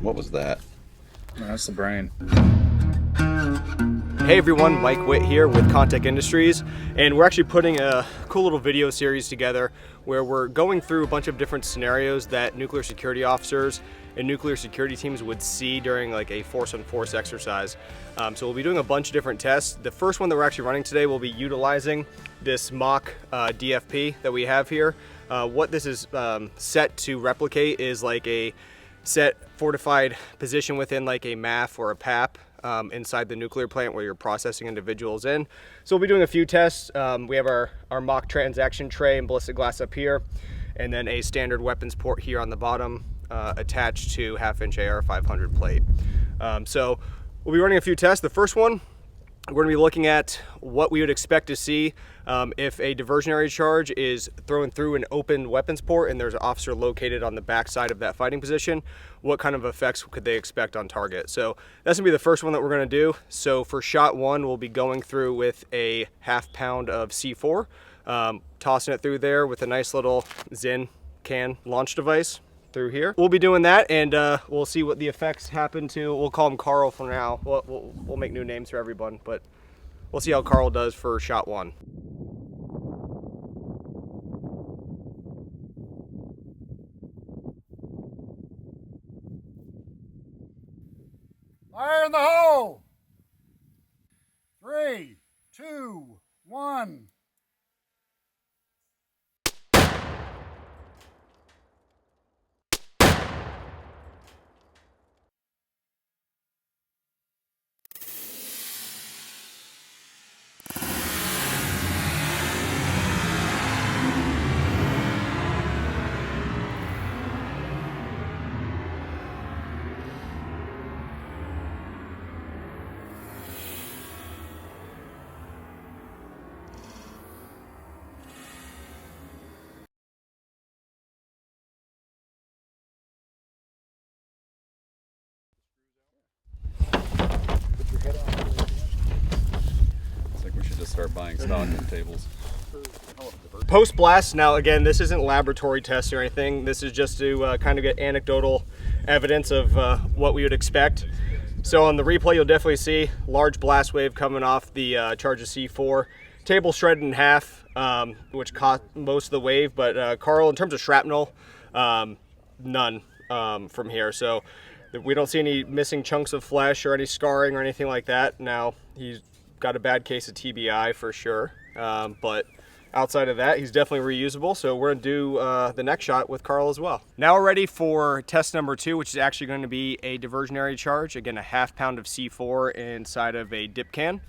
What was that? That's the brain. Hey everyone, Mike Witt here with Kontek Industries, and we're actually putting a cool little video series together where we're going through a bunch of different scenarios that nuclear security officers and nuclear security teams would see during like a force-on-force exercise. So we'll be doing a bunch of different tests. The first one that we're actually running today will be utilizing this mock DFP that we have here. What this is set to replicate is like a set fortified position within like a MAF or a PAP inside the nuclear plant where you're processing individuals in. So we'll be doing a few tests. We have our mock transaction tray and ballistic glass up here, and then a standard weapons port here on the bottom attached to 1/2-inch AR 500 plate. So we'll be running a few tests. The first one, we're going to be looking at what we would expect to see if a diversionary charge is thrown through an open weapons port and there's an officer located on the back side of that fighting position. What kind of effects could they expect on target? So that's going to be the first one that we're going to do. So for shot one, we'll be going through with a 1/2 pound of C4, tossing it through there with a nice little Zin can launch device through here. We'll be doing that, and we'll see what the effects happen to. We'll call him Carl for now. We'll make new names for everyone, but we'll see how Carl does for shot one. Fire in the hole! 3, 2, 1. It's like we should just start buying stocking tables. Post blast, now again, this isn't laboratory tests or anything. This is just to kind of get anecdotal evidence of what we would expect. So on the replay, you'll definitely see large blast wave coming off the charge of C4. Table shredded in half, which caught most of the wave, but Carl, in terms of shrapnel, none from here. So we don't see any missing chunks of flesh or any scarring or anything like that. Now, he's got a bad case of TBI for sure, but outside of that, he's definitely reusable. So we're gonna do the next shot with Carl as well. Now we're ready for test number 2, which is actually going to be a diversionary charge. Again, a 1/2 pound of C4 inside of a dip can.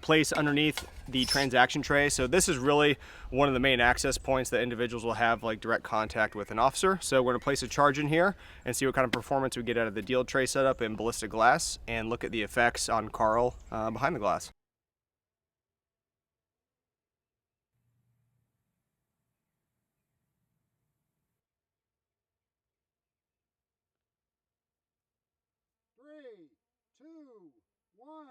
Place underneath the transaction tray. So this is really one of the main access points that individuals will have like direct contact with an officer. So we're gonna place a charge in here and see what kind of performance we get out of the deal tray setup in ballistic glass, and look at the effects on Carl behind the glass. Three, two, one.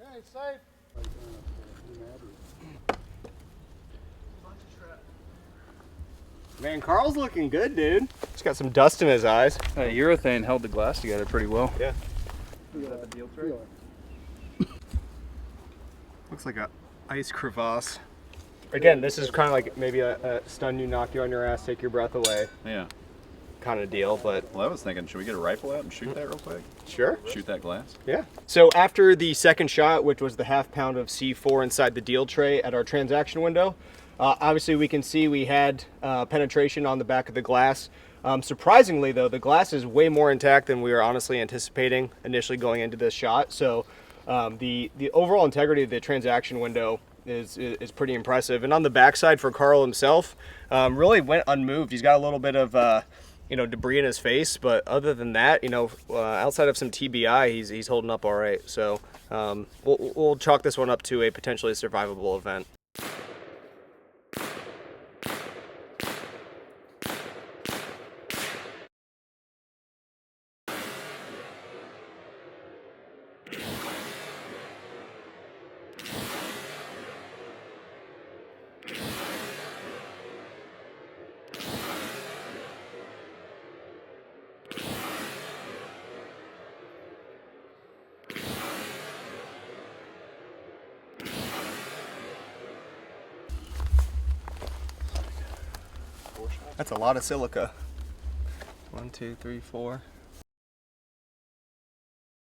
Okay, safe. Man, Carl's looking good, dude. He's got some dust in his eyes. Urethane held the glass together pretty well. Yeah. Is that the deal tray? Looks like a ice crevasse. Again, this is kind of like maybe a stun you, knock you on your ass, take your breath away Yeah. kind of deal, but Well, I was thinking, should we get a rifle out and shoot that real quick? sure. Shoot that glass? Yeah. So after the second shot, which was the 1/2 pound of C4 inside the deal tray at our transaction window, obviously we can see we had penetration on the back of the glass. Surprisingly though, the glass is way more intact than we were honestly anticipating initially going into this shot. So the overall integrity of the transaction window is pretty impressive. And on the backside for Carl himself, really went unmoved. He's got a little bit of debris in his face, but other than that, outside of some TBI, he's holding up all right. So we'll chalk this one up to a potentially survivable event. That's a lot of silica. 1, 2, 3, 4.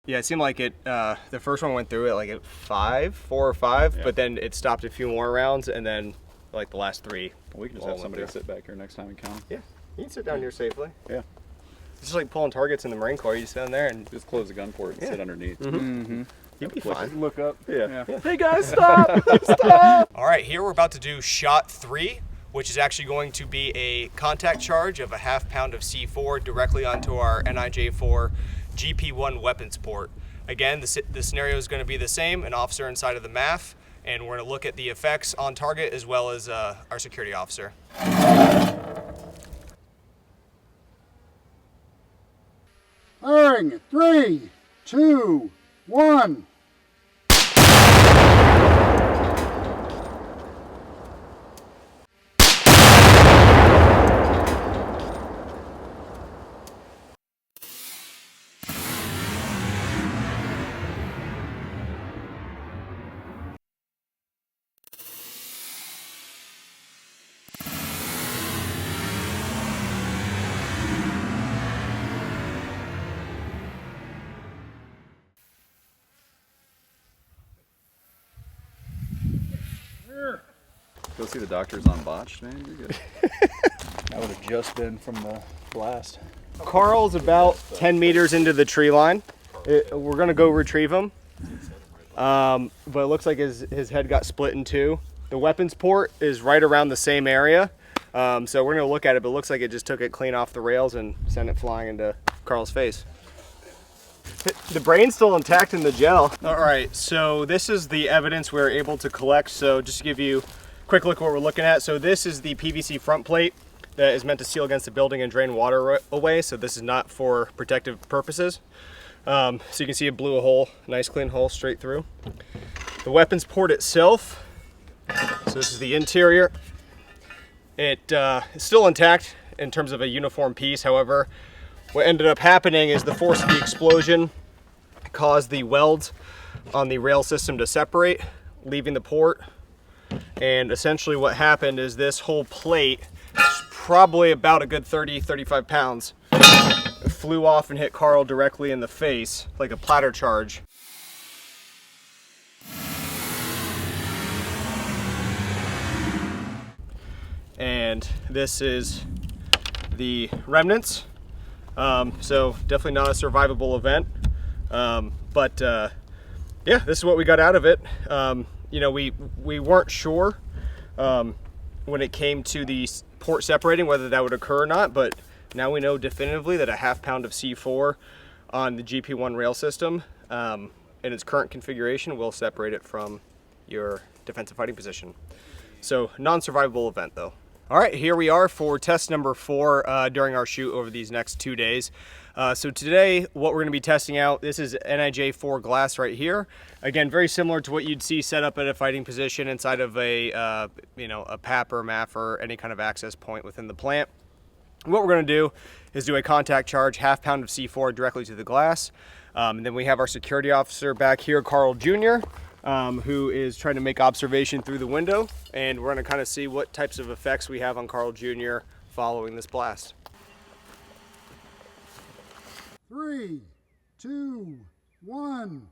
Yeah, it seemed like it. The first one went through it like at 4or 5, but then it stopped a few more rounds, and then like the last 3. We can just have somebody sit back here next time we count. Yeah, you can sit down here safely. Yeah. It's just like pulling targets in the Marine Corps. You just stand there and just close the gun port and sit underneath. You'll be fine. Look up. Yeah. Hey guys, stop! Stop! All right, here we're about to do shot 3, which is actually going to be a contact charge of a ½ pound of C4 directly onto our NIJ4 GP1 weapons port. Again, the scenario is going to be the same, an officer inside of the MAF, and we're going to look at the effects on target as well as our security officer. Firing. 3, 2, 1. Go see the doctors on botched, man. You're good. That would have just been from the blast. Carl's about 10 meters into the tree line. We're gonna go retrieve him. But it looks like his head got split in 2. The weapons port is right around the same area. So we're gonna look at it, but it looks like it just took it clean off the rails and sent it flying into Carl's face. The brain's still intact in the gel. All right, so this is the evidence we're able to collect. So just to give you a quick look at what we're looking at. So this is the PVC front plate that is meant to seal against the building and drain water away. So this is not for protective purposes. So you can see it blew a hole, nice clean hole straight through. The weapons port itself, so this is the interior. It is still intact in terms of a uniform piece. However, what ended up happening is the force of the explosion caused the welds on the rail system to separate, leaving the port. And essentially what happened is this whole plate, probably about a good 30-35 pounds, flew off and hit Carl directly in the face like a platter charge. And this is the remnants. So definitely not a survivable event. Yeah, this is what we got out of it. We weren't sure when it came to the port separating whether that would occur or not, but now we know definitively that a ½ pound of C4 on the GP1 rail system in its current configuration will separate it from your defensive fighting position. So non-survivable event though. All right, here we are for test number 4 during our shoot over these next 2 days. So today, what we're gonna be testing out, this is NIJ4 glass right here. Again, very similar to what you'd see set up at a fighting position inside of a PAP or MAF or any kind of access point within the plant. What we're gonna do is do a contact charge, ½ pound of C4 directly to the glass. And then we have our security officer back here, Carl Jr., who is trying to make observation through the window. And we're gonna kind of see what types of effects we have on Carl Jr. following this blast. 3, 2, 1.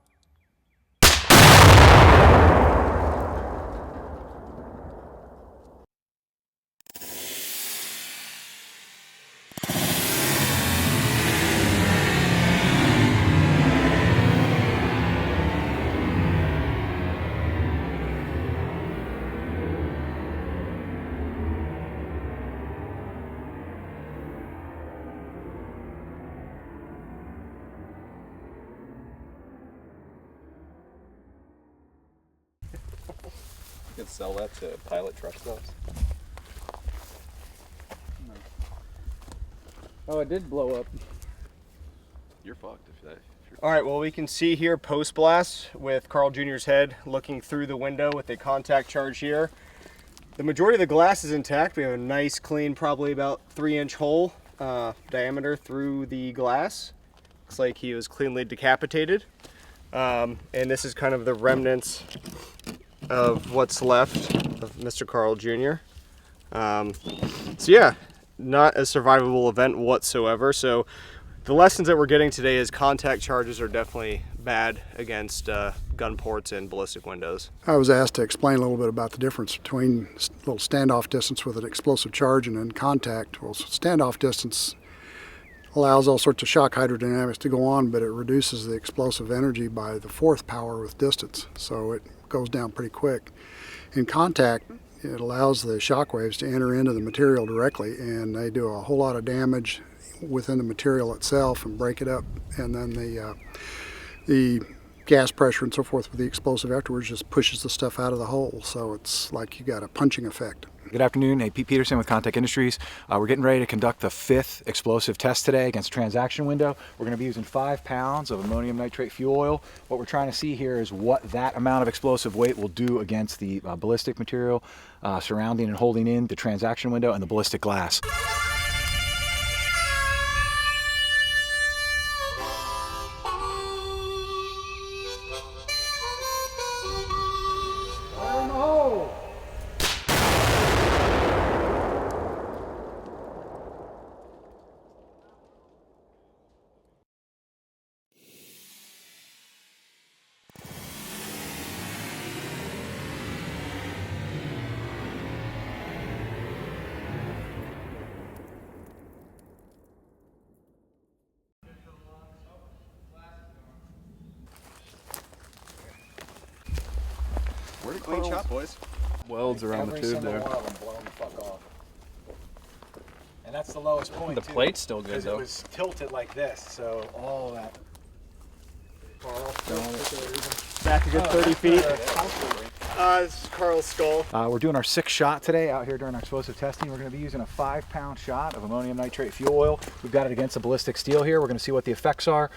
You could sell that to pilot truck stops. Oh, it did blow up. You're fucked if that. All right, well, we can see here post blast with Carl Jr.'s head looking through the window with a contact charge here. The majority of the glass is intact. We have a nice, clean, probably about 3-inch hole diameter through the glass. Looks like he was cleanly decapitated. And this is kind of the remnants of what's left of Mr. Carl Jr. So yeah, not a survivable event whatsoever. So the lessons that we're getting today is contact charges are definitely bad against gun ports and ballistic windows. I was asked to explain a little bit about the difference between a little standoff distance with an explosive charge and then contact. Well, standoff distance allows all sorts of shock hydrodynamics to go on, but it reduces the explosive energy by the fourth power with distance, so it goes down pretty quick. In contact, it allows the shock waves to enter into the material directly, and they do a whole lot of damage within the material itself and break it up, and then the gas pressure and so forth with the explosive afterwards just pushes the stuff out of the hole, so it's like you got a punching effect. Good afternoon, Pete Peterson with Kontek Industries. We're getting ready to conduct the 5th explosive test today against a transaction window. We're going to be using 5 pounds of ammonium nitrate fuel oil. What we're trying to see here is what that amount of explosive weight will do against the ballistic material surrounding and holding in the transaction window and the ballistic glass. Clean shot, boys. Welds around the tube there. And that's the lowest point. The plate's still good because though. it was tilted like this, so all that. Back a good 30 feet. This is Carl's skull. We're doing our 6th shot today out here during our explosive testing. We're going to be using a 5-pound shot of ammonium nitrate fuel oil. We've got it against a ballistic steel here. We're going to see what the effects are,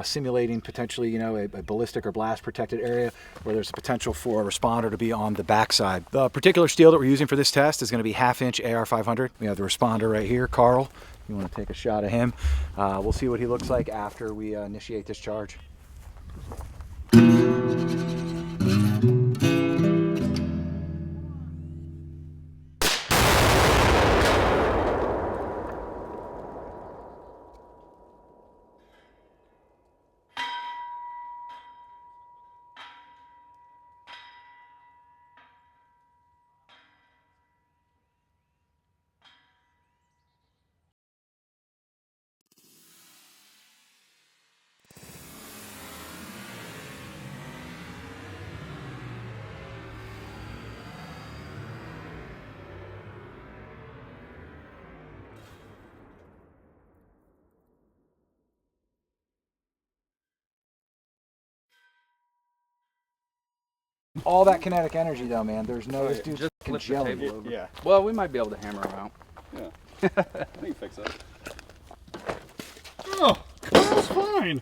simulating potentially, you know, a ballistic or blast protected area where there's a potential for a responder to be on the backside. The particular steel that we're using for this test is going to be 1/2-inch AR500. We have the responder right here, Carl. You want to take a shot of him. We'll see what he looks like after we initiate this charge. All that kinetic energy though, man. There's no, this dude's Just fucking flip the jelly. table over. Yeah. Well, we might be able to hammer him out. Yeah. We can fix that. Oh, Carl's fine.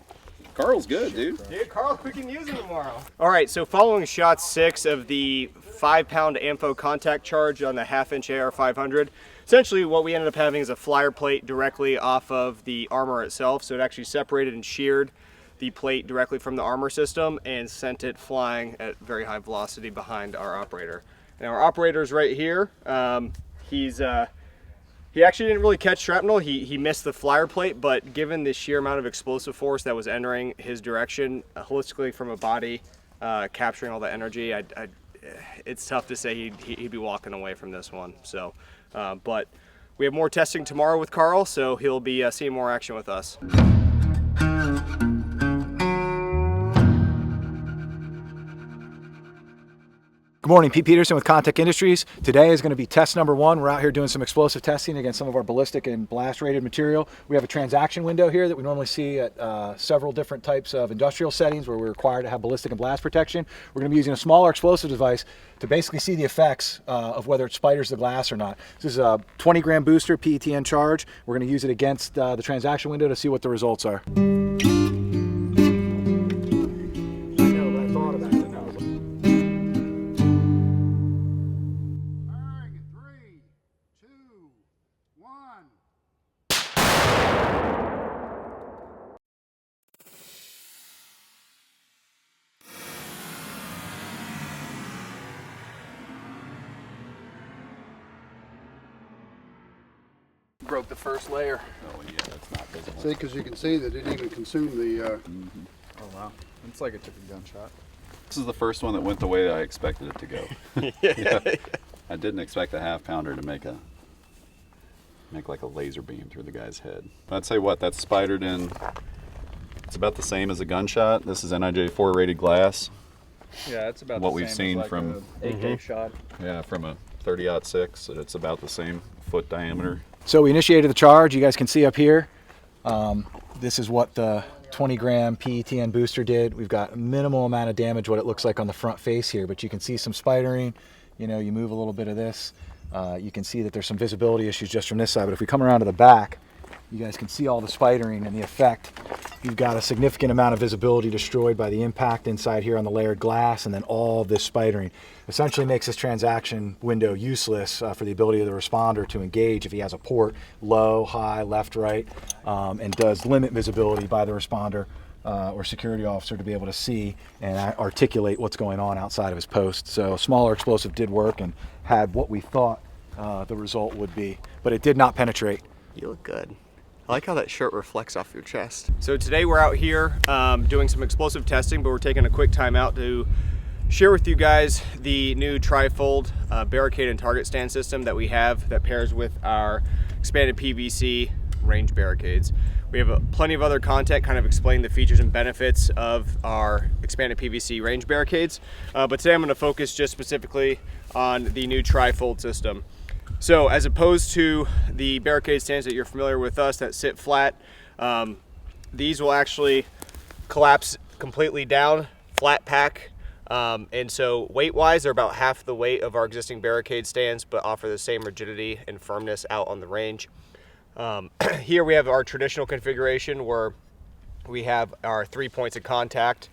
Carl's good, dude. Dude, Carl, we can use him tomorrow. All right, so following shot 6 of the 5-pound Anfo contact charge on the 1/2-inch AR500, essentially what we ended up having is a flyer plate directly off of the armor itself. So it actually separated and sheared the plate directly from the armor system and sent it flying at very high velocity behind our operator. Now our operator's right here. He actually didn't really catch shrapnel. He missed the flyer plate, but given the sheer amount of explosive force that was entering his direction, holistically from a body, capturing all the energy, it's tough to say he'd be walking away from this one. So, but we have more testing tomorrow with Carl, so he'll be seeing more action with us. Good morning, Pete Peterson with Kontek Industries. Today is going to be test number 1. We're out here doing some explosive testing against some of our ballistic and blast rated material. We have a transaction window here that we normally see at several different types of industrial settings where we're required to have ballistic and blast protection. We're going to be using a smaller explosive device to basically see the effects of whether it spiders the glass or not. This is a 20-gram booster PETN charge. We're going to use it against the transaction window to see what the results are. Broke the first layer. Oh yeah, that's not visible. See, because you can see that it didn't even consume the. Oh wow, it's like it took a gunshot. This is the first one that went the way that I expected it to go. Yeah. I didn't expect a half-pounder to make like a laser beam through the guy's head. I'd say what, that's spidered in, it's about the same as a gunshot. This is NIJ4 rated glass. Yeah, it's about What the we've same seen as like from- a AK shot. Yeah, from a 30-06, it's about the same foot diameter. So we initiated the charge. You guys can see up here. This is what the 20-gram PETN booster did. We've got a minimal amount of damage, what it looks like on the front face here, but you can see some spidering. You know, you move a little bit of this. You can see that there's some visibility issues just from this side, but if we come around to the back, you guys can see all the spidering and the effect. You've got a significant amount of visibility destroyed by the impact inside here on the layered glass, and then all of this spidering essentially makes this transaction window useless for the ability of the responder to engage if he has a port, low, high, left, right, and does limit visibility by the responder or security officer to be able to see and articulate what's going on outside of his post. So a smaller explosive did work and had what we thought the result would be, but it did not penetrate. You look good. I like how that shirt reflects off your chest. So today we're out here doing some explosive testing, but we're taking a quick time out to share with you guys the new tri-fold barricade and target stand system that we have that pairs with our expanded PVC range barricades. We have plenty of other content kind of explaining the features and benefits of our expanded PVC range barricades, but today I'm going to focus just specifically on the new tri-fold system. So as opposed to the barricade stands that you're familiar with us that sit flat, these will actually collapse completely down, flat pack, and so weight-wise they're about half the weight of our existing barricade stands, but offer the same rigidity and firmness out on the range. Here we have our traditional configuration where we have our 3 points of contact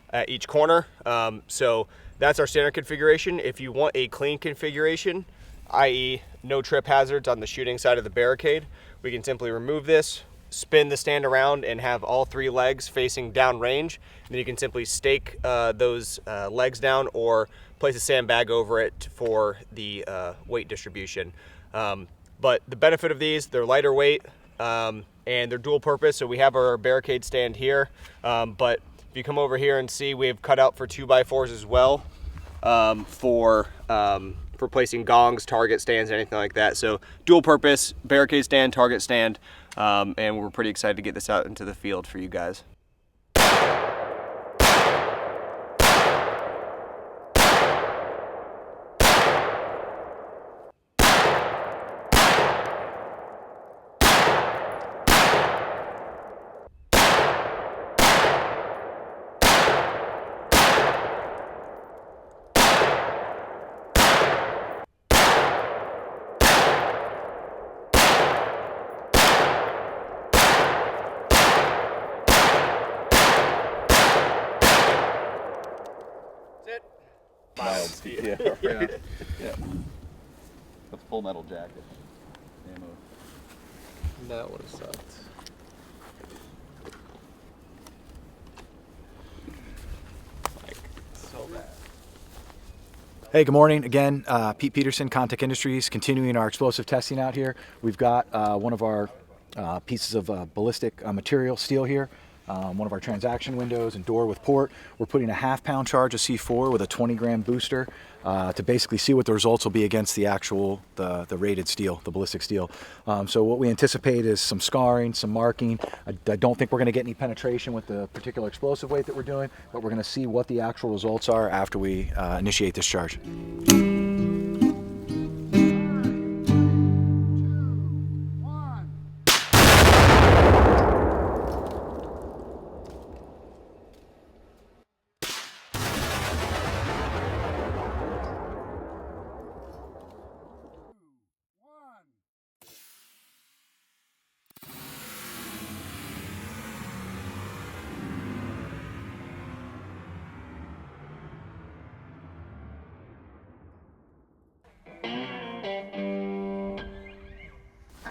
at each corner. So that's our standard configuration. If you want a clean configuration, i.e. no trip hazards on the shooting side of the barricade, we can simply remove this, spin the stand around, and have all 3 legs facing down range. And then you can simply stake those legs down or place a sandbag over it for the weight distribution. But the benefit of these, they're lighter weight and they're dual purpose. So we have our barricade stand here, but if you come over here and see, we have cut out for 2x4s as well for placing gongs, target stands, anything like that. So dual purpose, barricade stand, target stand, and we're pretty excited to get this out into the field for you guys. Mild steel. Yeah, right. Yeah. With full metal jacket. Ammo. That would have sucked. Like, so bad. Hey, good morning. Again, Pete Peterson, Kontek Industries, continuing our explosive testing out here. We've got one of our pieces of ballistic material, steel here, one of our transaction windows and door with port. We're putting a half-pound charge of C4 with a 20-gram booster to basically see what the results will be against the actual, the rated steel, the ballistic steel. So what we anticipate is some scarring, some marking. I don't think we're going to get any penetration with the particular explosive weight that we're doing, but we're going to see what the actual results are after we initiate this charge.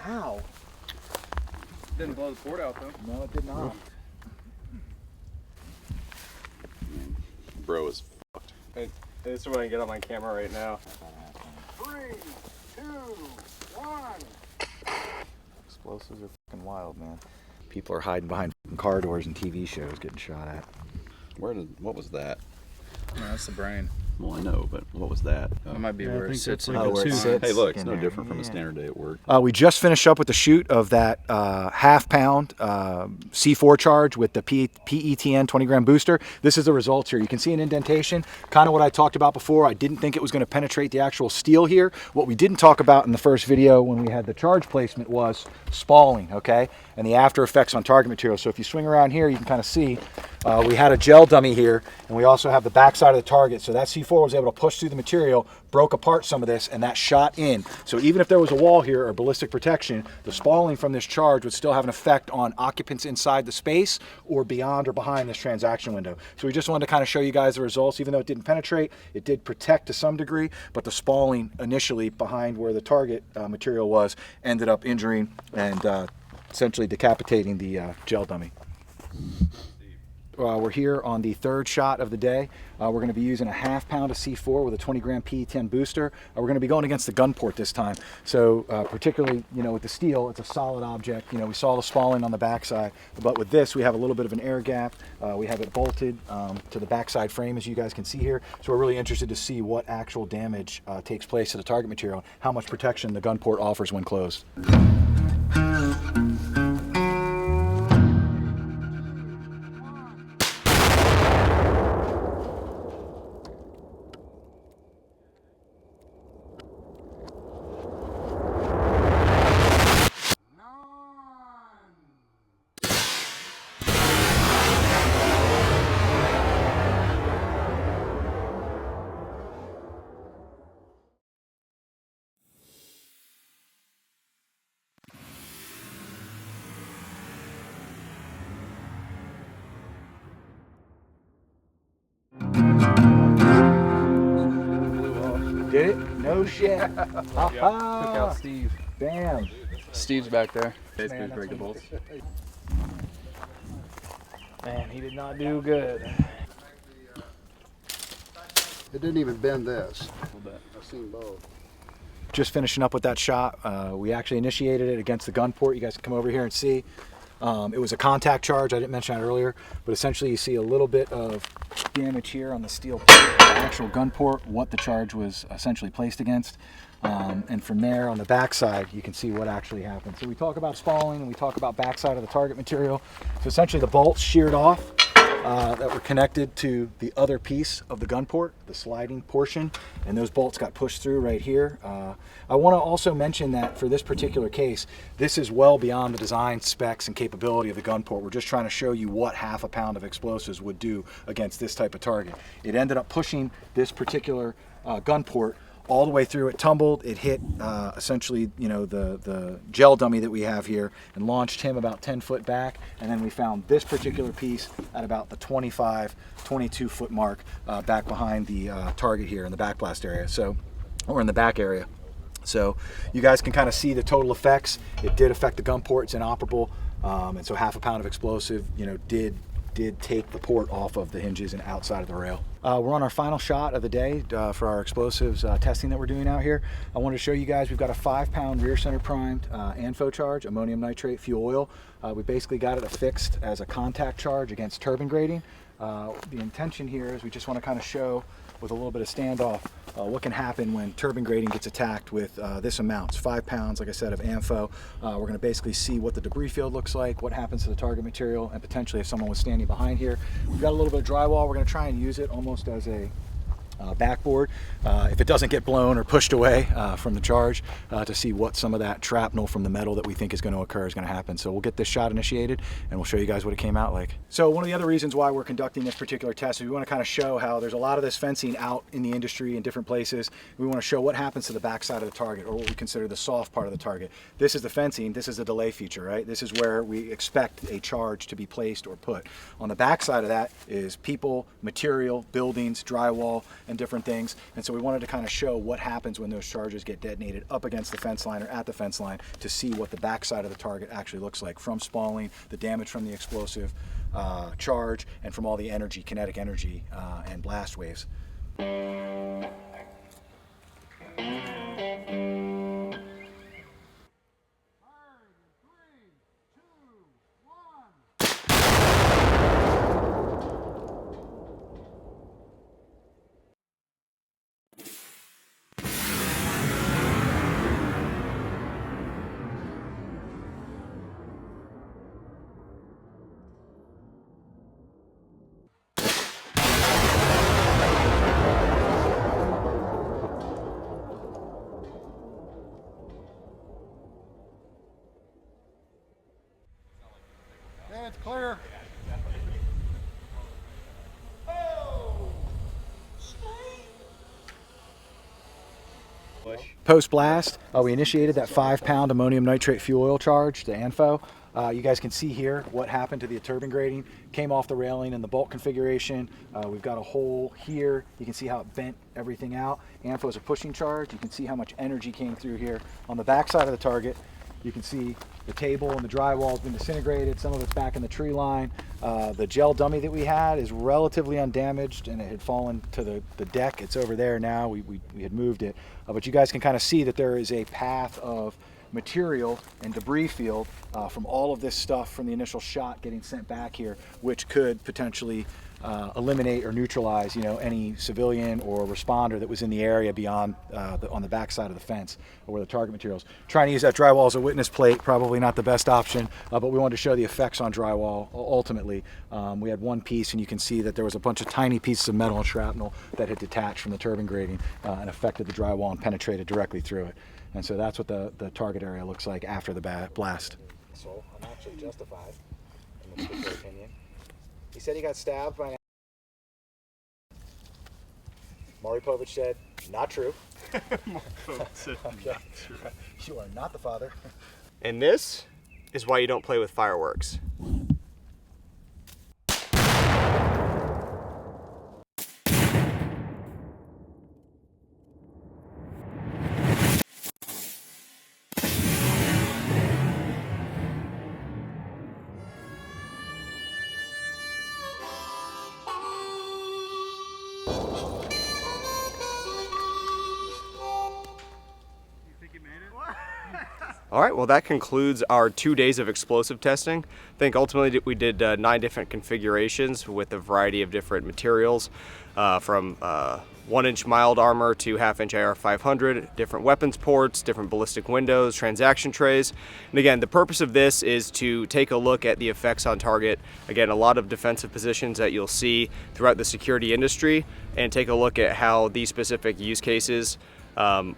Ow! Didn't blow the port out though. No, it did not. Bro is fucked. This is what I get on my camera right now. 3, 2, 1. Explosives are fucking wild, man. People are hiding behind fucking car doors and TV shows getting shot at. What was that? No, that's the brain. Well, I know, but what was that? That might be where it sits. like where it sits. Hey, look, it's in no there. different from a Yeah. standard day at work. We just finished up with the shoot of that half-pound C4 charge with the PETN 20-gram booster. This is the results here. You can see an indentation, kind of what I talked about before. I didn't think it was going to penetrate the actual steel here. What we didn't talk about in the first video when we had the charge placement was spalling, okay, and the after effects on target material. So if you swing around here, you can kind of see we had a gel dummy here, and we also have the backside of the target. So that C4 was able to push through the material, broke apart some of this, and that shot in. So even if there was a wall here or ballistic protection, the spalling from this charge would still have an effect on occupants inside the space or beyond or behind this transaction window. So we just wanted to kind of show you guys the results. Even though it didn't penetrate, it did protect to some degree, but the spalling initially behind where the target material was ended up injuring and essentially decapitating the gel dummy. We're here on the third shot of the day. We're going to be using a half-pound of C4 with a 20-gram PE10 booster. We're going to be going against the gun port this time. So particularly, with the steel, it's a solid object. We saw the spalling on the backside, but with this, we have a little bit of an air gap. We have it bolted to the backside frame, as you guys can see here. So we're really interested to see what actual damage takes place to the target material, how much protection the gun port offers when closed. Did it? No shit. Took out Steve. Bam. Steve's back there. Man, that's breakables. Man, he did not do good. It didn't even bend this. I've seen both. Just finishing up with that shot. We actually initiated it against the gun port. You guys can come over here and see. It was a contact charge. I didn't mention that earlier, but essentially you see a little bit of damage here on the steel port, the actual gun port, what the charge was essentially placed against. And from there on the backside, you can see what actually happened. So we talk about spalling and we talk about backside of the target material. So essentially the bolts sheared off that were connected to the other piece of the gun port, the sliding portion, and those bolts got pushed through right here. I want to also mention that for this particular case, this is well beyond the design specs and capability of the gun port. We're just trying to show you what half a pound of explosives would do against this type of target. It ended up pushing this particular gun port all the way through. It tumbled, it hit essentially, the gel dummy that we have here and launched him about 10 foot back. And then we found this particular piece at about the 25, 22 foot mark back behind the target here in the backblast area. So, or in the back area. So you guys can kind of see the total effects. It did affect the gun port, it's inoperable. And so half a pound of explosive, did did take the port off of the hinges and outside of the rail. We're on our final shot of the day for our explosives testing that we're doing out here. I wanted to show you guys, we've got a 5-pound rear center primed Anfo charge, ammonium nitrate fuel oil. We basically got it affixed as a contact charge against turbine grading. The intention here is we just want to kind of show with a little bit of standoff what can happen when turbine grading gets attacked with this amount. It's 5 pounds, like I said, of Anfo. We're going to basically see what the debris field looks like, what happens to the target material, and potentially if someone was standing behind here. We've got a little bit of drywall. We're going to try and use it almost as a backboard if it doesn't get blown or pushed away from the charge to see what some of that shrapnel from the metal that we think is going to occur is going to happen. So we'll get this shot initiated and we'll show you guys what it came out like. So one of the other reasons why we're conducting this particular test is we want to kind of show how there's a lot of this fencing out in the industry in different places. We want to show what happens to the backside of the target, or what we consider the soft part of the target. This is the fencing, this is the delay feature, right? This is where we expect a charge to be placed or put. On the backside of that is people, material, buildings, drywall, and different things. And so we wanted to kind of show what happens when those charges get detonated up against the fence line or at the fence line, to see what the backside of the target actually looks like, from spalling, the damage from the explosive charge, and from all the energy, kinetic energy and blast waves. It's clear. Post blast, we initiated that 5-pound ammonium nitrate fuel oil charge to Anfo. You guys can see here what happened to the turbine grading. Came off the railing in the bolt configuration. We've got a hole here. You can see how it bent everything out. Anfo is a pushing charge. You can see how much energy came through here. On the back side of the target, you can see the table and the drywall has been disintegrated. Some of it's back in the tree line. The gel dummy that we had is relatively undamaged, and it had fallen to the deck. It's over there now. We had moved it. But you guys can kind of see that there is a path of material and debris field from all of this stuff from the initial shot getting sent back here, which could potentially eliminate or neutralize, any civilian or responder that was in the area beyond on the back side of the fence or where the target materials. Trying to use that drywall as a witness plate, probably not the best option, but we wanted to show the effects on drywall. Ultimately, we had one piece, and you can see that there was a bunch of tiny pieces of metal and shrapnel that had detached from the turbine grading and affected the drywall and penetrated directly through it. And so that's what the target area looks like after the blast. So I'm actually justified in this particular opinion. He said he got stabbed by an... Maury Povich said, not true. Said okay. not true. You are not the father. And this is why you don't play with fireworks. All right, well that concludes our 2 days of explosive testing. I think ultimately we did 9 different configurations with a variety of different materials, from 1-inch mild armor to 1/2-inch AR-500, different weapons ports, different ballistic windows, transaction trays. And again, the purpose of this is to take a look at the effects on target. Again, a lot of defensive positions that you'll see throughout the security industry, and take a look at how these specific use cases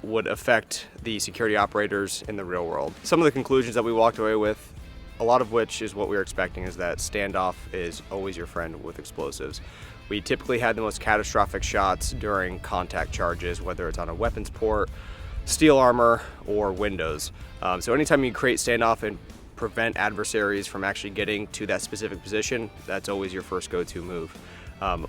would affect the security operators in the real world. Some of the conclusions that we walked away with, a lot of which is what we were expecting, is that standoff is always your friend with explosives. We typically had the most catastrophic shots during contact charges, whether it's on a weapons port, steel armor, or windows. So anytime you create standoff and prevent adversaries from actually getting to that specific position, that's always your first go-to move.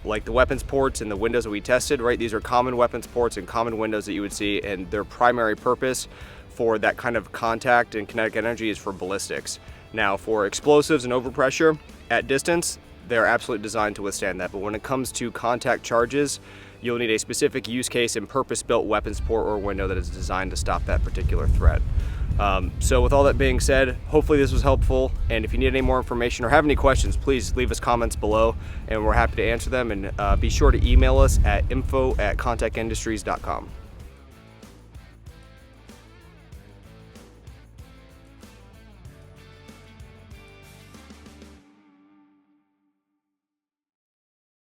Like the weapons ports and the windows that we tested, right? These are common weapons ports and common windows that you would see, and their primary purpose for that kind of contact and kinetic energy is for ballistics. Now for explosives and overpressure at distance, they're absolutely designed to withstand that. But when it comes to contact charges, you'll need a specific use case and purpose-built weapons port or window that is designed to stop that particular threat. So with all that being said, hopefully this was helpful, and if you need any more information or have any questions, please leave us comments below and we're happy to answer them. And be sure to email us at info@kontekindustries.com.